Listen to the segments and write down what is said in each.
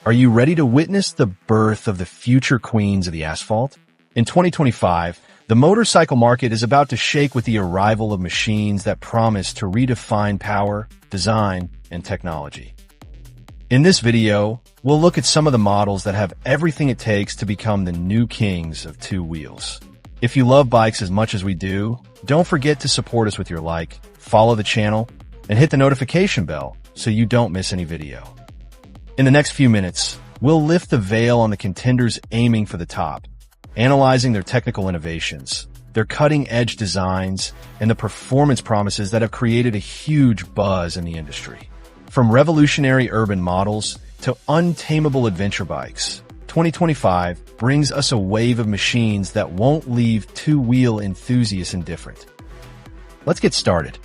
Are you ready to witness the birth of the future queens of the asphalt? In 2025, the motorcycle market is about to shake with the arrival of machines that promise to redefine power, design, and technology. In this video, we'll look at some of the models that have everything it takes to become the new kings of two wheels. If you love bikes as much as we do, don't forget to support us with your like, follow the channel, and hit the notification bell so you don't miss any video. In the next few minutes, we'll lift the veil on the contenders aiming for the top, analyzing their technical innovations, their cutting-edge designs, and the performance promises that have created a huge buzz in the industry. From revolutionary urban models to untamable adventure bikes, 2025 brings us a wave of machines that won't leave two-wheel enthusiasts indifferent. Let's get started.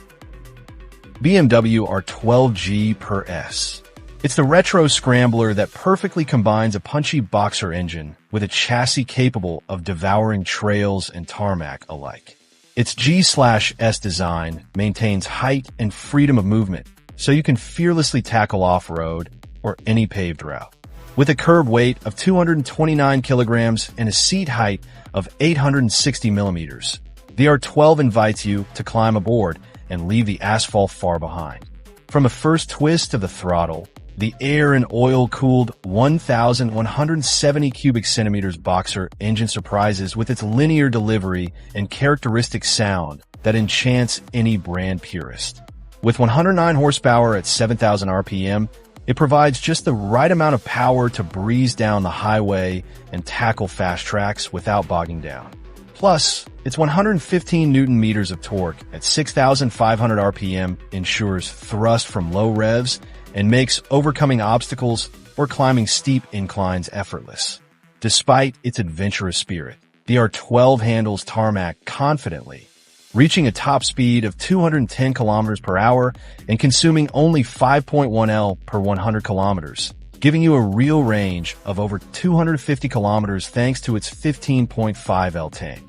BMW R12G/S. It's the retro scrambler that perfectly combines a punchy boxer engine with a chassis capable of devouring trails and tarmac alike. Its G/S design maintains height and freedom of movement, so you can fearlessly tackle off-road or any paved route. With a curb weight of 229 kilograms and a seat height of 860 millimeters, the R12 invites you to climb aboard and leave the asphalt far behind. From a first twist of the throttle, the air and oil-cooled 1,170 cubic centimeters boxer engine surprises with its linear delivery and characteristic sound that enchants any brand purist. With 109 horsepower at 7,000 RPM, it provides just the right amount of power to breeze down the highway and tackle fast tracks without bogging down. Plus, its 115 Newton meters of torque at 6,500 RPM ensures thrust from low revs and makes overcoming obstacles or climbing steep inclines effortless. Despite its adventurous spirit, the R12 handles tarmac confidently, reaching a top speed of 210 kilometers per hour and consuming only 5.1 L per 100 kilometers, giving you a real range of over 250 kilometers thanks to its 15.5 L tank.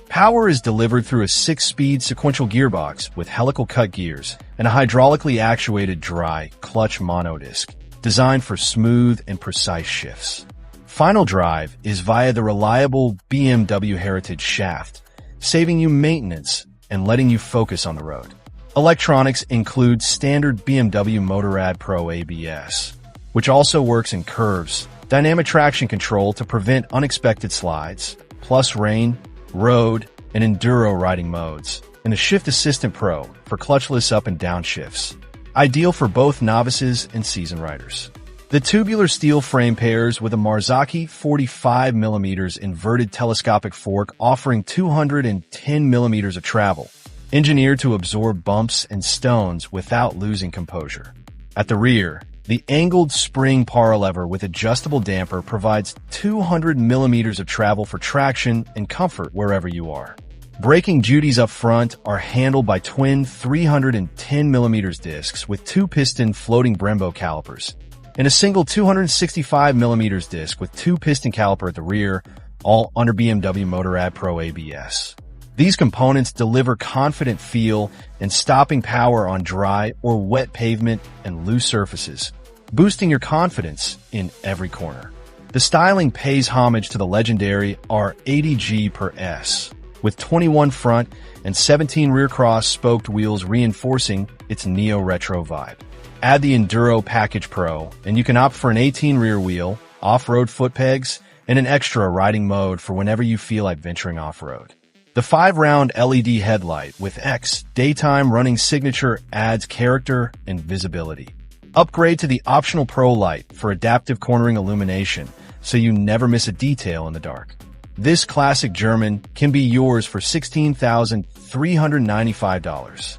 Power is delivered through a 6-speed sequential gearbox with helical cut gears and a hydraulically actuated dry clutch monodisc, designed for smooth and precise shifts. Final drive is via the reliable BMW Heritage shaft, saving you maintenance and letting you focus on the road. Electronics include standard BMW Motorrad Pro ABS, which also works in curves, dynamic traction control to prevent unexpected slides, plus rain, road, and enduro riding modes, and the Shift Assistant Pro for clutchless up and down shifts, ideal for both novices and seasoned riders. The tubular steel frame pairs with a Marzocchi 45mm inverted telescopic fork offering 210mm of travel, engineered to absorb bumps and stones without losing composure. At the rear, the angled spring power lever with adjustable damper provides 200mm of travel for traction and comfort wherever you are. Braking duties up front are handled by twin 310mm discs with two-piston floating Brembo calipers, and a single 265mm disc with two-piston caliper at the rear, all under BMW Motorrad Pro ABS. These components deliver confident feel and stopping power on dry or wet pavement and loose surfaces, boosting your confidence in every corner. The styling pays homage to the legendary R80G/S, with 21 front and 17 rear cross-spoked wheels reinforcing its neo-retro vibe. Add the Enduro Package Pro, and you can opt for an 18 rear wheel, off-road foot pegs, and an extra riding mode for whenever you feel like venturing off-road. The 5-round LED headlight with X daytime running signature adds character and visibility. Upgrade to the optional Pro Light for adaptive cornering illumination so you never miss a detail in the dark. This classic German can be yours for $16,395.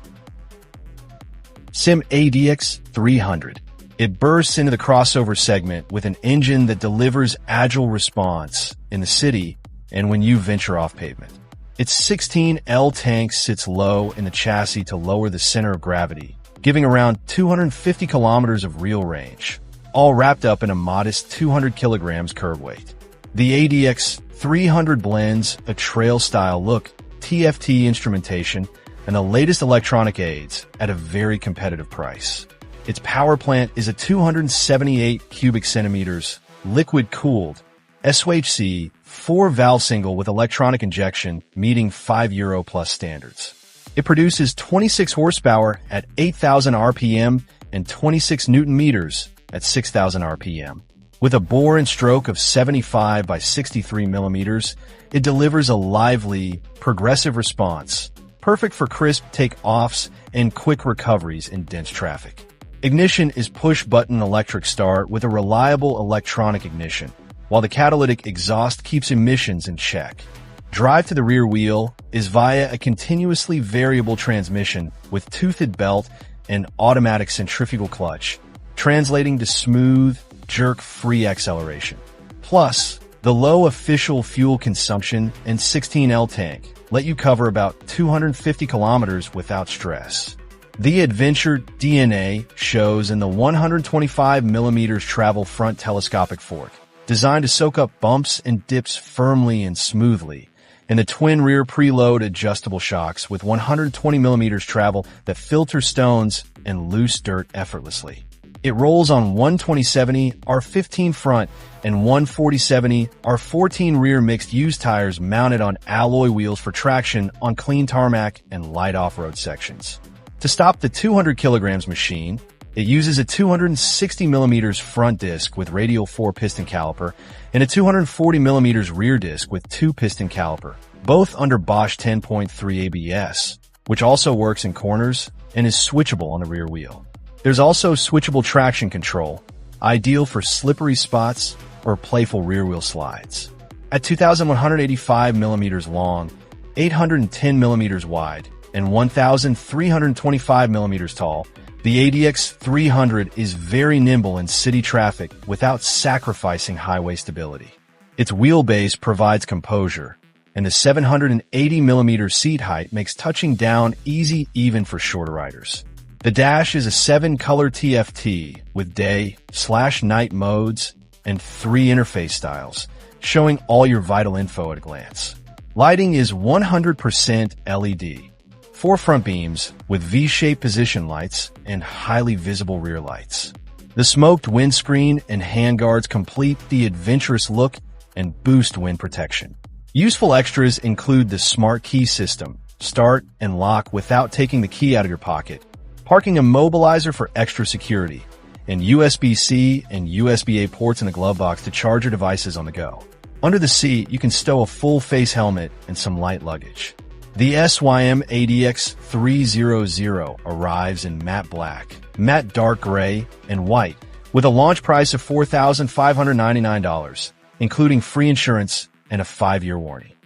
SYM ADX 300. It bursts into the crossover segment with an engine that delivers agile response in the city and when you venture off pavement. Its 16L tank sits low in the chassis to lower the center of gravity, giving around 250 kilometers of real range, all wrapped up in a modest 200 kilograms curb weight. The ADX 300 blends a trail-style look, TFT instrumentation, and the latest electronic aids at a very competitive price. Its power plant is a 278 cubic centimeters liquid-cooled SYM 4-valve single with electronic injection meeting €5 plus standards. It produces 26 horsepower at 8,000 RPM and 26 Newton meters at 6,000 RPM. With a bore and stroke of 75 by 63 millimeters, it delivers a lively, progressive response, perfect for crisp take-offs and quick recoveries in dense traffic. Ignition is push-button electric start with a reliable electronic ignition, while the catalytic exhaust keeps emissions in check. Drive to the rear wheel is via a continuously variable transmission with toothed belt and automatic centrifugal clutch, translating to smooth, jerk-free acceleration. Plus, the low official fuel consumption and 16L tank let you cover about 250 kilometers without stress. The adventure DNA shows in the 125mm travel front telescopic fork, designed to soak up bumps and dips firmly and smoothly, and the twin rear preload adjustable shocks with 120mm travel that filter stones and loose dirt effortlessly. It rolls on 120/70 R15 front and 140/70 R14 rear mixed-use tires mounted on alloy wheels for traction on clean tarmac and light off-road sections. To stop the 200 kilograms machine, it uses a 260mm front disc with radial 4-piston caliper and a 240mm rear disc with 2-piston caliper, both under Bosch 10.3 ABS, which also works in corners and is switchable on the rear wheel. There's also switchable traction control, ideal for slippery spots or playful rear-wheel slides. At 2,185mm long, 810mm wide, and 1,325mm tall, the ADX 300 is very nimble in city traffic without sacrificing highway stability. Its wheelbase provides composure, and the 780mm seat height makes touching down easy even for shorter riders. The dash is a 7-color TFT with day/night modes and 3 interface styles, showing all your vital info at a glance. Lighting is 100% LED. 4 front beams with V-shaped position lights and highly visible rear lights. The smoked windscreen and handguards complete the adventurous look and boost wind protection. Useful extras include the smart key system, start and lock without taking the key out of your pocket, parking immobilizer for extra security, and USB-C and USB-A ports in the glove box to charge your devices on the go. Under the seat, you can stow a full-face helmet and some light luggage. The SYM ADX 300 arrives in matte black, matte dark gray, and white, with a launch price of $4,599, including free insurance and a 5-year warranty.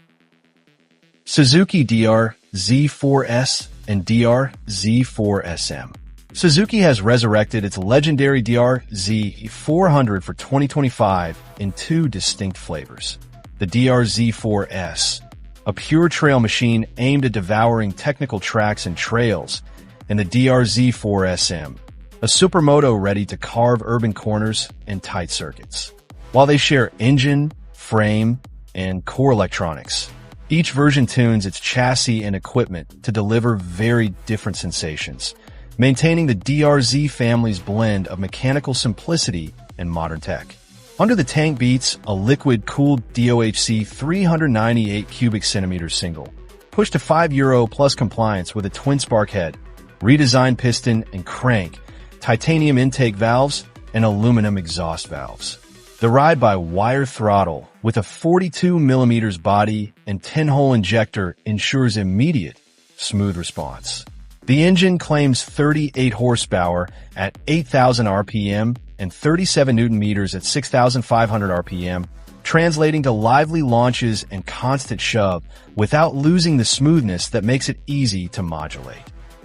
Suzuki DR-Z4S and DR-Z4SM. Suzuki has resurrected its legendary DR-Z400 for 2025 in 2 distinct flavors. The DR-Z4S, a pure trail machine aimed at devouring technical tracks and trails, and the DR-Z4SM, a supermoto ready to carve urban corners and tight circuits. While they share engine, frame, and core electronics, each version tunes its chassis and equipment to deliver very different sensations, maintaining the DR-Z family's blend of mechanical simplicity and modern tech. Under the tank beats a liquid-cooled DOHC 398 cubic centimeters single, pushed to €5 plus compliance with a twin-spark head, redesigned piston and crank, titanium intake valves, and aluminum exhaust valves. The ride-by-wire throttle with a 42mm body and 10-hole injector ensures immediate, smooth response. The engine claims 38 horsepower at 8,000 RPM and 37 Newton meters at 6,500 RPM, translating to lively launches and constant shove without losing the smoothness that makes it easy to modulate.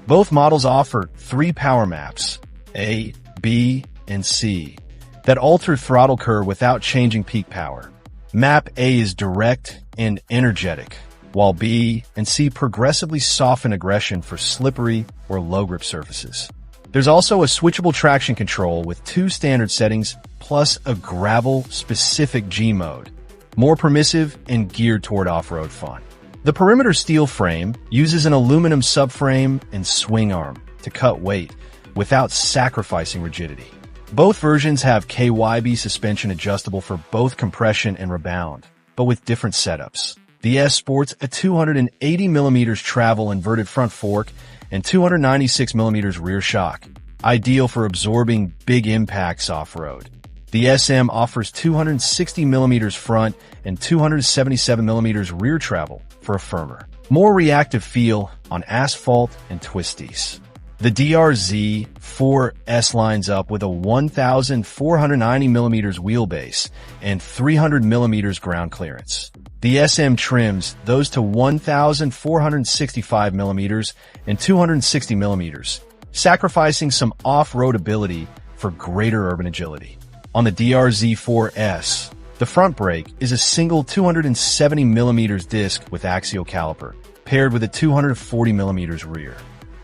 Both models offer 3 power maps, A, B, and C, that alter throttle curve without changing peak power. Map A is direct and energetic, while B and C progressively soften aggression for slippery or low-grip surfaces. There's also a switchable traction control with 2 standard settings plus a gravel-specific G mode, more permissive and geared toward off-road fun. The perimeter steel frame uses an aluminum subframe and swing arm to cut weight, without sacrificing rigidity. Both versions have KYB suspension adjustable for both compression and rebound, but with different setups. The S sports a 280mm travel inverted front fork and 296mm rear shock, ideal for absorbing big impacts off-road. The SM offers 260mm front and 277mm rear travel for a firmer, more reactive feel on asphalt and twisties. The DR-Z4S lines up with a 1,490mm wheelbase and 300mm ground clearance. The SM trims those to 1,465mm and 260mm, sacrificing some off-road ability for greater urban agility. On the DR-Z4S, the front brake is a single 270mm disc with axial caliper, paired with a 240mm rear.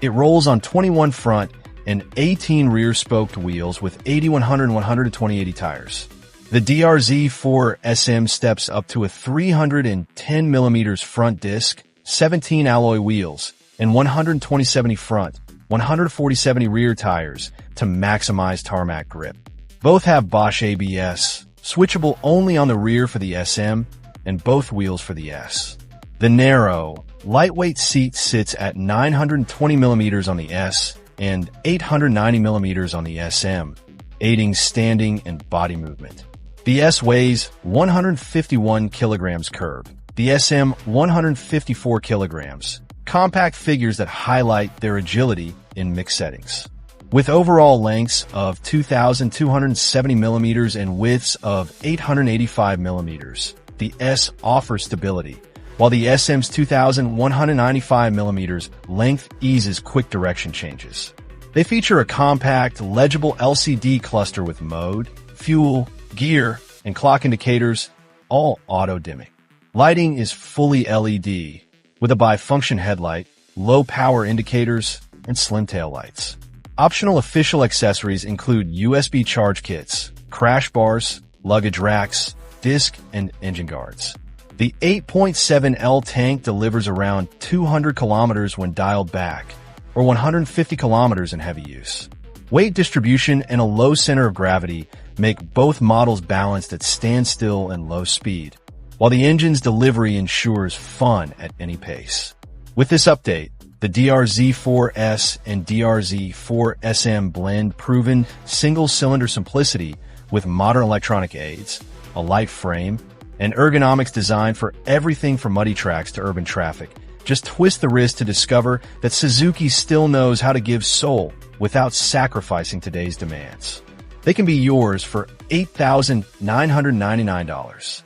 It rolls on 21 front and 18 rear spoked wheels with 8100 and 120/80 tires. The DR-Z4SM steps up to a 310mm front disc, 17 alloy wheels, and 120/70 front, 140/70 rear tires to maximize tarmac grip. Both have Bosch ABS, switchable only on the rear for the SM and both wheels for the S. The narrow, lightweight seat sits at 920mm on the S and 890mm on the SM, aiding standing and body movement. The S weighs 151 kilograms curb, the SM 154 kilograms, compact figures that highlight their agility in mixed settings. With overall lengths of 2,270mm and widths of 885mm, the S offers stability, while the SM's 2,195mm length eases quick direction changes. They feature a compact, legible LCD cluster with mode, fuel, gear, and clock indicators, all auto-dimming. Lighting is fully LED, with a bifunction headlight, low-power indicators, and slim taillights. Optional official accessories include USB charge kits, crash bars, luggage racks, disc, and engine guards. The 8.7L tank delivers around 200 kilometers when dialed back, or 150 kilometers in heavy use. Weight distribution and a low center of gravity make both models balanced at standstill and low speed, while the engine's delivery ensures fun at any pace. With this update, the DR-Z4S and DR-Z4SM blend proven single-cylinder simplicity with modern electronic aids, a light frame, and ergonomics designed for everything from muddy tracks to urban traffic. Just twist the wrist to discover that Suzuki still knows how to give soul without sacrificing today's demands. They can be yours for $8,999.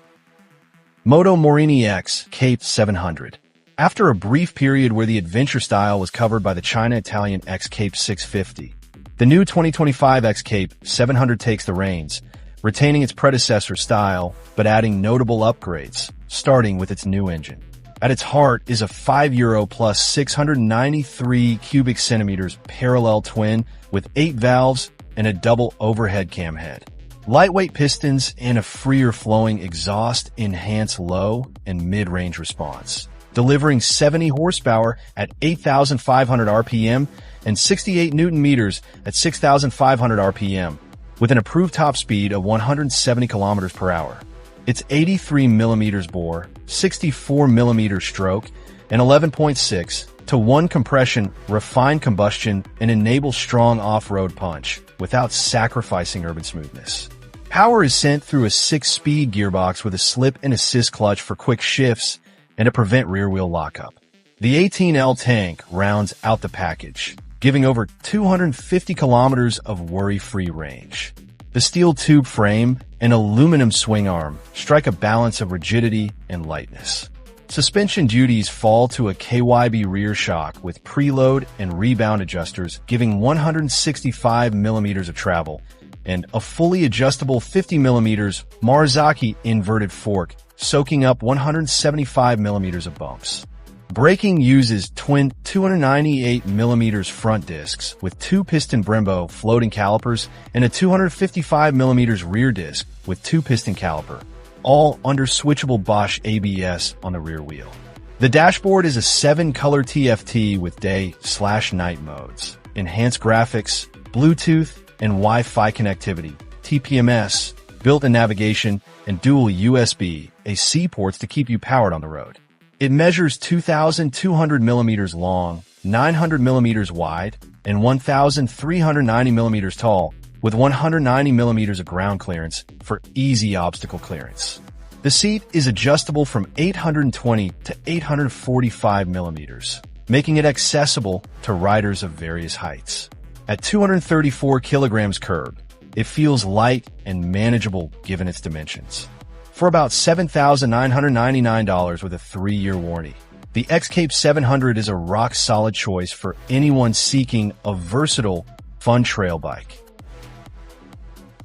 Moto Morini X-Cape 700. After a brief period where the adventure style was covered by the China-Italian XCape 650, the new 2025 XCape 700 takes the reins, retaining its predecessor style but adding notable upgrades, starting with its new engine. At its heart is a €5 plus 693 cubic centimeters parallel twin with 8 valves and a double overhead cam head. Lightweight pistons and a freer flowing exhaust enhance low and mid-range response, delivering 70 horsepower at 8,500 RPM and 68 Newton meters at 6,500 RPM, with an approved top speed of 170 kilometers per hour. Its 83mm bore, 64mm stroke, and 11.6:1 compression refine combustion and enable strong off-road punch without sacrificing urban smoothness. Power is sent through a 6-speed gearbox with a slip and assist clutch for quick shifts and to prevent rear-wheel lockup. The 18L tank rounds out the package, giving over 250 kilometers of worry-free range. The steel tube frame and aluminum swing arm strike a balance of rigidity and lightness. Suspension duties fall to a KYB rear shock with preload and rebound adjusters giving 165mm of travel and a fully adjustable 50mm Marzocchi inverted fork soaking up 175mm of bumps. Braking uses twin 298mm front discs with 2 piston Brembo floating calipers and a 255mm rear disc with 2 piston caliper, all under switchable Bosch ABS on the rear wheel. The dashboard is a 7-color TFT with day/night modes, enhanced graphics, Bluetooth and Wi-Fi connectivity, TPMS, built-in navigation, and dual USB-AC ports to keep you powered on the road. It measures 2,200 millimeters long, 900 millimeters wide, and 1,390 millimeters tall, with 190 millimeters of ground clearance for easy obstacle clearance. The seat is adjustable from 820 to 845 millimeters, making it accessible to riders of various heights. At 234 kilograms curb, it feels light and manageable given its dimensions. For about $7,999 with a 3-year warranty, the XCape 700 is a rock-solid choice for anyone seeking a versatile, fun trail bike.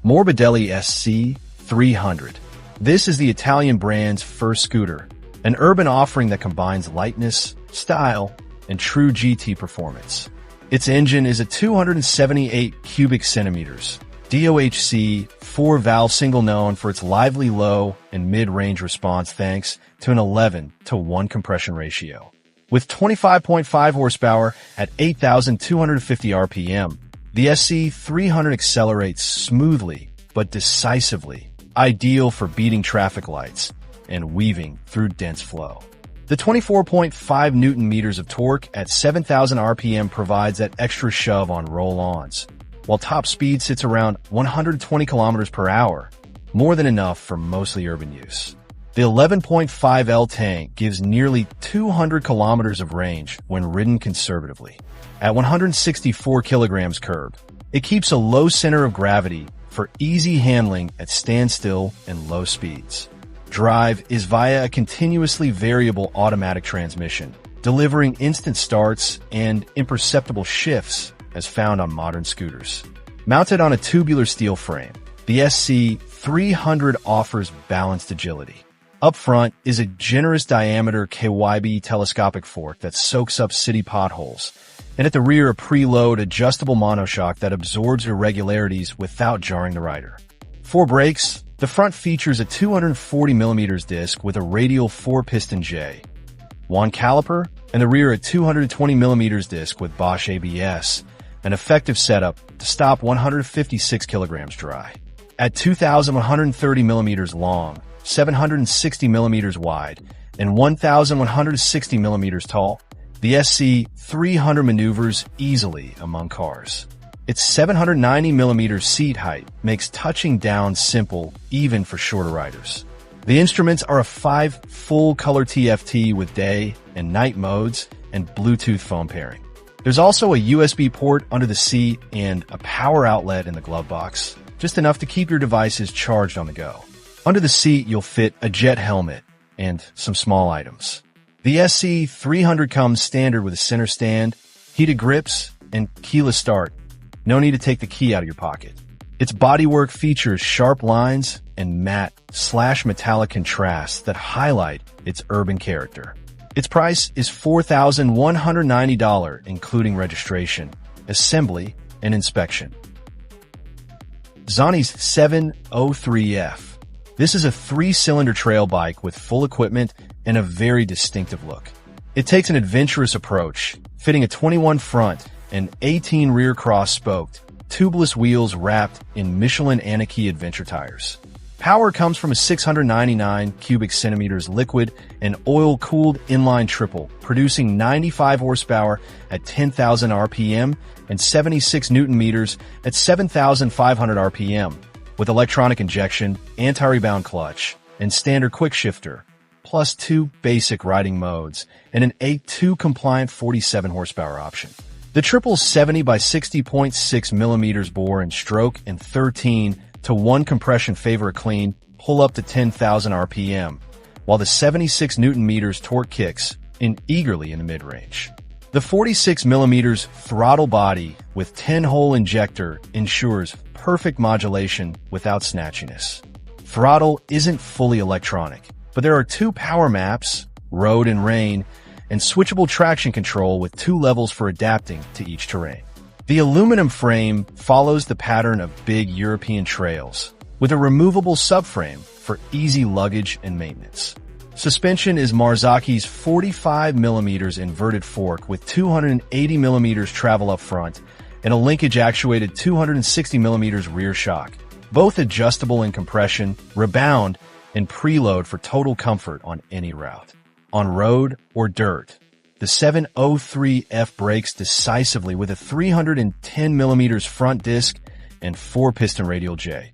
Morbidelli SC300. This is the Italian brand's first scooter, an urban offering that combines lightness, style, and true GT performance. Its engine is a 278 cubic centimeters DOHC 4-valve single known for its lively low and mid-range response thanks to an 11:1 compression ratio. With 25.5 horsepower at 8,250 RPM, the SC300 accelerates smoothly but decisively, ideal for beating traffic lights and weaving through dense flow. The 24.5 Newton-meters of torque at 7,000 RPM provides that extra shove on roll-ons, while top speed sits around 120 kilometers per hour, more than enough for mostly urban use. The 11.5L tank gives nearly 200 kilometers of range when ridden conservatively. At 164 kilograms curb, it keeps a low center of gravity for easy handling at standstill and low speeds. Drive is via a continuously variable automatic transmission, delivering instant starts and imperceptible shifts as found on modern scooters. Mounted on a tubular steel frame, the SC300 offers balanced agility. Up front is a generous diameter KYB telescopic fork that soaks up city potholes, and at the rear a preload adjustable monoshock that absorbs irregularities without jarring the rider. For brakes, the front features a 240mm disc with a radial 4-piston J1 caliper, and the rear a 220mm disc with Bosch ABS, an effective setup to stop 156 kilograms dry. At 2,130 millimeters long, 760 millimeters wide, and 1,160 millimeters tall, the SC300 maneuvers easily among cars. Its 790 millimeter seat height makes touching down simple even for shorter riders. The instruments are a 5 full-color TFT with day and night modes and Bluetooth phone pairing. There's also a USB port under the seat and a power outlet in the glove box, just enough to keep your devices charged on the go. Under the seat, you'll fit a jet helmet and some small items. The SC300 comes standard with a center stand, heated grips, and keyless start. No need to take the key out of your pocket. Its bodywork features sharp lines and matte/metallic contrasts that highlight its urban character. Its price is $4,190, including registration, assembly, and inspection. Zani's 703F. This is a 3-cylinder trail bike with full equipment and a very distinctive look. It takes an adventurous approach, fitting a 21 front and 18 rear cross-spoked, tubeless wheels wrapped in Michelin Anarchy adventure tires. Power comes from a 699 cubic centimeters liquid and oil-cooled inline triple, producing 95 horsepower at 10,000 RPM and 76 Newton-meters at 7,500 RPM, with electronic injection, anti-rebound clutch, and standard quick shifter, plus 2 basic riding modes and an A2 compliant 47 horsepower option. The triple 70 by 60.6 millimeters bore and stroke and 13:1 compression favor a clean pull up to 10,000 RPM, while the 76 Newton-meters torque kicks in eagerly in the mid-range. The 46 millimeters throttle body with 10-hole injector ensures perfect modulation without snatchiness. Throttle isn't fully electronic, but there are 2 power maps, road and rain, and switchable traction control with 2 levels for adapting to each terrain. The aluminum frame follows the pattern of big European trails, with a removable subframe for easy luggage and maintenance. Suspension is Marzaki's 45 millimeters inverted fork with 280 millimeters travel up front and a linkage-actuated 260mm rear shock, both adjustable in compression, rebound, and preload for total comfort on any route. On road or dirt, the 703F brakes decisively with a 310mm front disc and 4-piston radial J,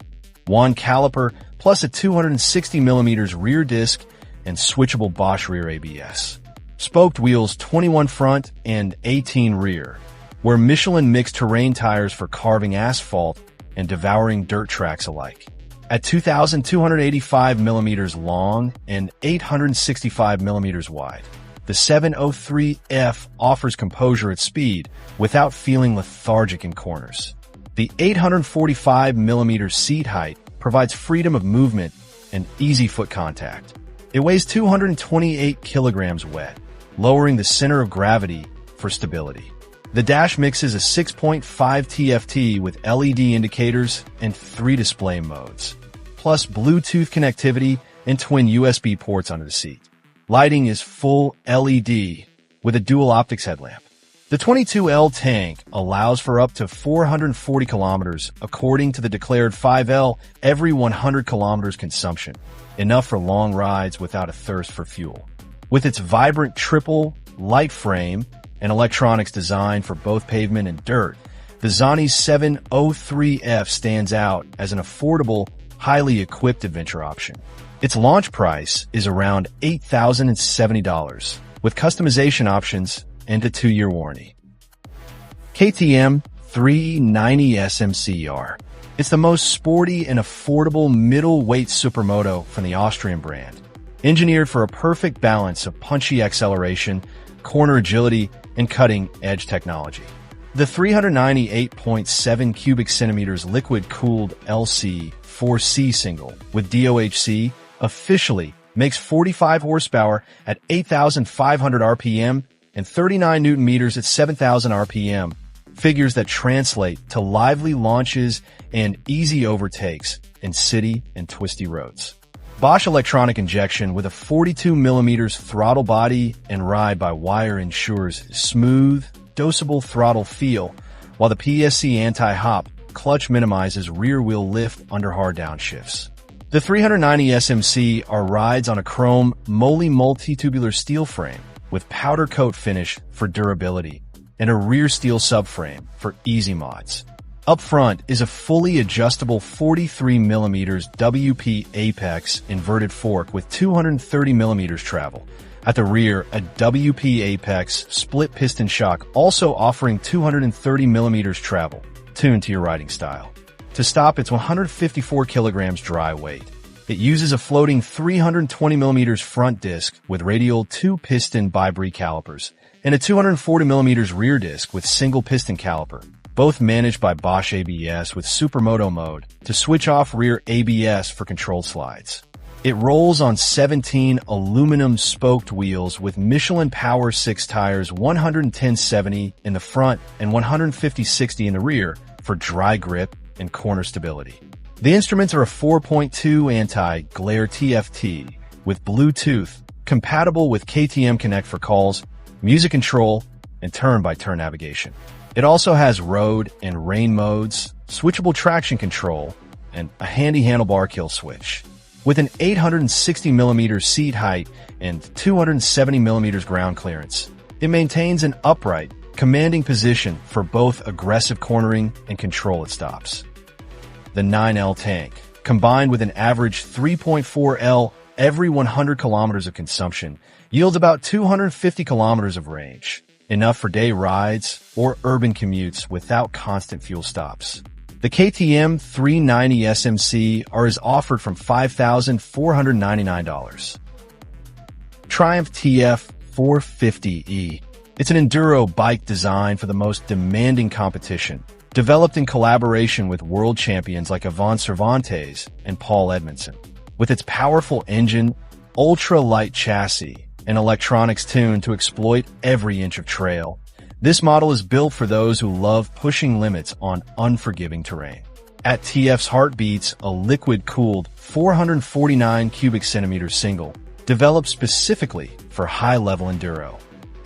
1 caliper plus a 260mm rear disc and switchable Bosch rear ABS. Spoked wheels 21 front and 18 rear, where Michelin mixed terrain tires for carving asphalt and devouring dirt tracks alike. At 2,285mm long and 865mm wide, the 703F offers composure at speed without feeling lethargic in corners. The 845mm seat height provides freedom of movement and easy foot contact. It weighs 228 kilograms wet, lowering the center of gravity for stability. The dash mixes a 6.5 TFT with LED indicators and 3 display modes, plus Bluetooth connectivity and twin USB ports under the seat. Lighting is full LED with a dual optics headlamp. The 22L tank allows for up to 440 kilometers according to the declared 5L every 100 kilometers consumption, enough for long rides without a thirst for fuel. With its vibrant triple light frame and electronics designed for both pavement and dirt, the Zani 703F stands out as an affordable, highly equipped adventure option. Its launch price is around $8,070, with customization options and a 2-year warranty. KTM 390 SMC R. It's the most sporty and affordable middleweight supermoto from the Austrian brand, engineered for a perfect balance of punchy acceleration, corner agility, and cutting-edge technology. The 398.7 cubic centimeters liquid-cooled LC4C single with DOHC officially makes 45 horsepower at 8,500 RPM and 39 Newton meters at 7,000 RPM, figures that translate to lively launches and easy overtakes in city and twisty roads. Bosch electronic injection with a 42mm throttle body and ride-by-wire ensures smooth, dosable throttle feel, while the PSC anti-hop clutch minimizes rear-wheel lift under hard downshifts. The 390 SMC R rides on a chrome moly multi-tubular steel frame with powder coat finish for durability and a rear steel subframe for easy mods. Up front is a fully adjustable 43mm WP apex inverted fork with 230mm travel. At the rear, a WP apex split piston shock also offering 230mm travel, tuned to your riding style. To stop its 154 kilograms dry weight, it uses a floating 320mm front disc with radial 2-piston bi-bree calipers and a 240mm rear disc with single piston caliper, both managed by Bosch ABS with supermoto mode to switch off rear ABS for controlled slides. It rolls on 17 aluminum spoked wheels with Michelin Power 6 tires 110/70 in the front and 150/60 in the rear for dry grip and corner stability. The instruments are a 4.2 anti-glare TFT with Bluetooth, compatible with KTM Connect for calls, music control, and turn-by-turn navigation. It also has road and rain modes, switchable traction control, and a handy handlebar kill switch. With an 860mm seat height and 270mm ground clearance, it maintains an upright, commanding position for both aggressive cornering and control at stops. The 9L tank, combined with an average 3.4 L every 100 kilometers of consumption, yields about 250 kilometers of range, enough for day rides or urban commutes without constant fuel stops. The KTM 390 SMC R is offered from $5,499. Triumph TF 450E. It's an enduro bike designed for the most demanding competition, developed in collaboration with world champions like Yvon Cervantes and Paul Edmondson. With its powerful engine, ultra-light chassis, and electronics tuned to exploit every inch of trail, this model is built for those who love pushing limits on unforgiving terrain. At TF's heart beats a liquid-cooled 449 cubic centimeter single, developed specifically for high-level enduro.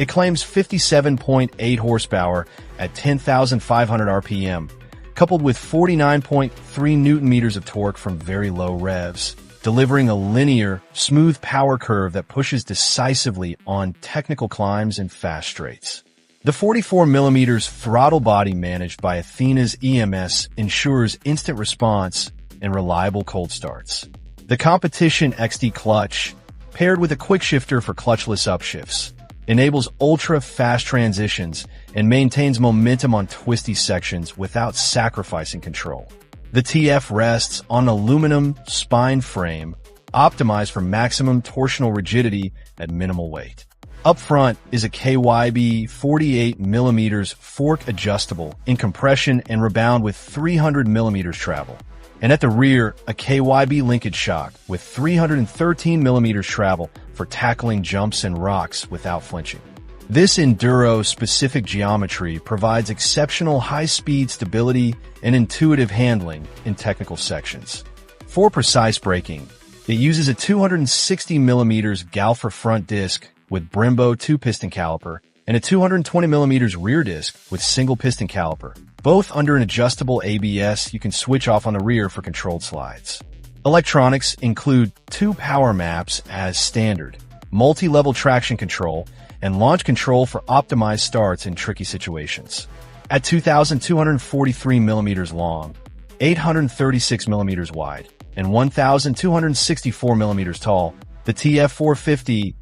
It claims 57.8 horsepower at 10,500 RPM, coupled with 49.3 Newton-meters of torque from very low revs, delivering a linear, smooth power curve that pushes decisively on technical climbs and fast straights. The 44mm throttle body managed by Athena's EMS ensures instant response and reliable cold starts. The Competition XD clutch, paired with a quick shifter for clutchless upshifts, enables ultra-fast transitions and maintains momentum on twisty sections without sacrificing control. The TF rests on an aluminum spine frame, optimized for maximum torsional rigidity at minimal weight. Up front is a KYB 48mm fork adjustable in compression and rebound with 300mm travel. And at the rear, a KYB linkage shock with 313mm travel for tackling jumps and rocks without flinching. This enduro-specific geometry provides exceptional high-speed stability and intuitive handling in technical sections. For precise braking, it uses a 260mm Galfer front disc with Brembo 2-piston caliper and a 220mm rear disc with single-piston caliper, both under an adjustable ABS you can switch off on the rear for controlled slides. Electronics include 2 power maps as standard, multi-level traction control, and launch control for optimized starts in tricky situations. At 2,243mm long, 836mm wide, and 1,264mm tall, the TF450E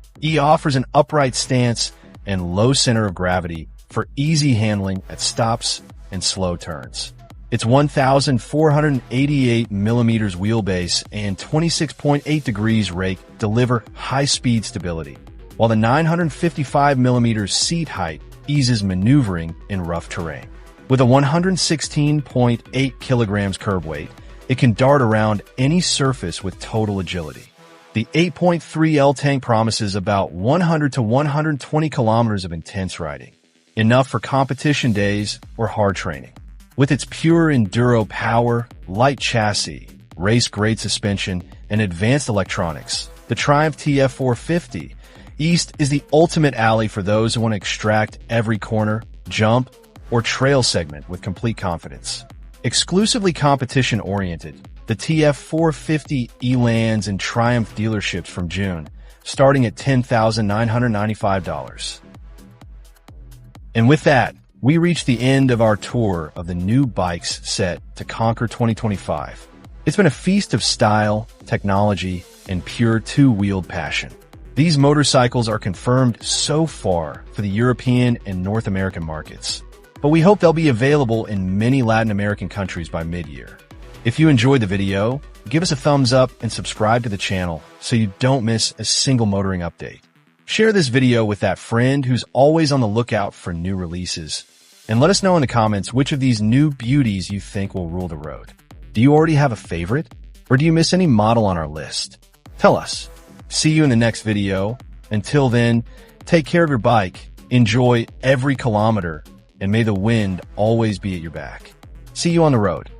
offers an upright stance and low center of gravity for easy handling at stops and slow turns. Its 1,488mm wheelbase and 26.8 degrees rake deliver high-speed stability, while the 955mm seat height eases maneuvering in rough terrain. With a 116.8 kilograms curb weight, it can dart around any surface with total agility. The 8.3L tank promises about 100 to 120 kilometers of intense riding, enough for competition days or hard training. With its pure enduro power, light chassis, race-grade suspension, and advanced electronics, the Triumph TF450 East is the ultimate alley for those who want to extract every corner, jump, or trail segment with complete confidence. Exclusively competition-oriented, the TF450E lands in Triumph dealerships from June, starting at $10,995. And with that, we reach the end of our tour of the new bikes set to conquer 2025. It's been a feast of style, technology, and pure two-wheeled passion. These motorcycles are confirmed so far for the European and North American markets, but we hope they'll be available in many Latin American countries by mid-year. If you enjoyed the video, give us a thumbs up and subscribe to the channel so you don't miss a single motoring update. Share this video with that friend who's always on the lookout for new releases. And let us know in the comments which of these new beauties you think will rule the road. Do you already have a favorite? Or do you miss any model on our list? Tell us. See you in the next video. Until then, take care of your bike, enjoy every kilometer, and may the wind always be at your back. See you on the road.